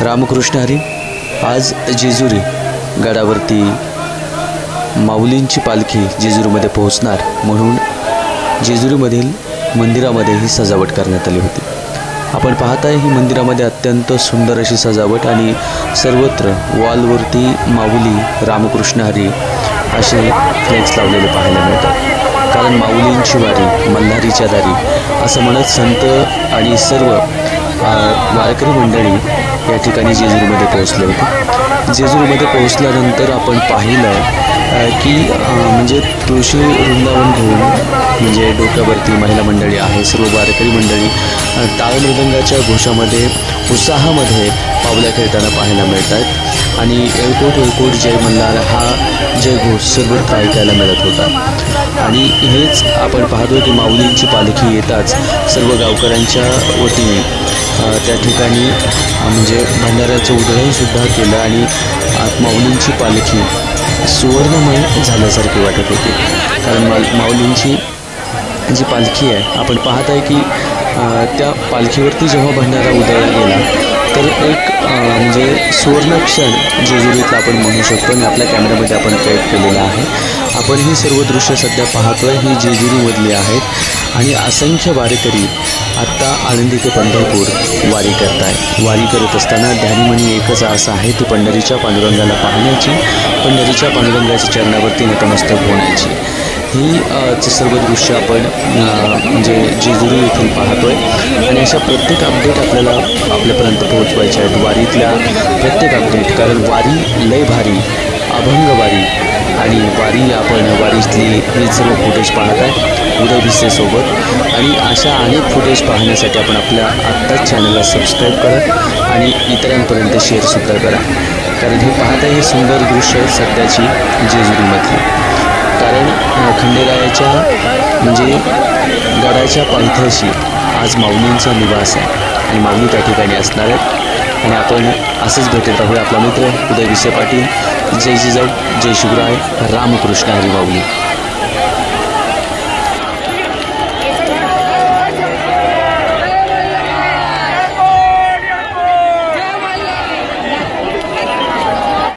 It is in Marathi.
रामकृष्ण हरी। आज जेजुरी गडावरती माऊलींची पालखी जेजुरीमध्ये पोहोचणार म्हणून जेजुरीमधील मंदिरामध्ये ही सजावट करण्यात आली होती। आपण पाहत आहे ही मंदिरामध्ये अत्यंत सुंदर अशी सजावट आणि सर्वत्र वॉलवरती माऊली रामकृष्ण हरी असे फ्लेक्स लावलेले पाहायला मिळतात। कारण माऊलींची वारी मल्हारीच्या दारी असं म्हणत संत आणि सर्व वारकरी मंडळी या ठिकाणी जेजुरीमध्ये पोहोचले होते। जेजुरीमध्ये पोहोचल्यानंतर आपण पाहिलं की म्हणजे तुळशी वृंदावन घेऊन म्हणजे डोक्यावरती महिला मंडळी आहे, सर्व वारकरी मंडळी टाळ मृदंगाच्या घोषामध्ये उत्साहामध्ये पावल्या खेळताना पाहायला मिळतात आणि एळकोट एळकोट जय मल्हार हा जयघोष सर्वत्र ऐकायला मिळत होता। आणि हेच आपण पाहतो की माऊलींची पालखी येताच सर्व गावकऱ्यांच्या वतीने त्या ठिकाणी म्हणजे भंडाऱ्याचं उधळणसुद्धा केलं आणि माऊलींची पालखी सुवर्णमय झाल्यासारखी वाटत होती। कारण माऊलींची जी पालखी आहे आपण पाहत आहे की त्या पालखीवरती जेव्हा भंडारा उधळला गेला तर एक म्हणजे सुवर्ण क्षण जेजुरीतला आपण म्हणू शकतो आणि आपल्या कॅमेऱ्यामध्ये आपण कैद केलेला आहे। आपण ही सर्व दृश्य सध्या पाहतोय ही जेजुरीमधली आहेत आणि असंख्य वारकरी आत्ता आळंदी ते पंढरपूर वारी करताय। वारी करत असताना ध्यानीमनी एकच आस आहे ती पंढरीच्या पांडुरंगाला पाहण्याची, पंढरीच्या पांडुरंगाच्या चरणावरती नतमस्तक होण्याची। ही सर्व दृश्य आपण म्हणजे जेजुरी येथून पाहतोय आणि अशा प्रत्येक अपडेट आपल्याला आपल्यापर्यंत पोहोचवायचे आहेत, वारीतल्या प्रत्येक अपडेट। कारण वारी लय भारी, अभंग वारी आणि वारी आपण वारीतली हे सर्व फुटेज पाहत आहे उदय भिसेसोबत आणि अशा अनेक फुटेज पाहण्यासाठी आपण आपल्या आत्ताच चॅनलला सबस्क्राईब करा आणि इतरांपर्यंत शेअरसुद्धा करा। कारण हे पाहत आहे हे सुंदर दृश्य सध्याची जेजुरीमधली। कारण खंडेरायाच्या म्हणजे गडाच्या पायथ्याशी आज माऊलींचा निवास आहे आणि माऊली त्या ठिकाणी असणार आहेत आणि आपण असंच भेटत राहूया। आपला मित्र उदय भिसे पाटील। जय जिजाऊ, जय शिवराय, रामकृष्ण हरी माऊली।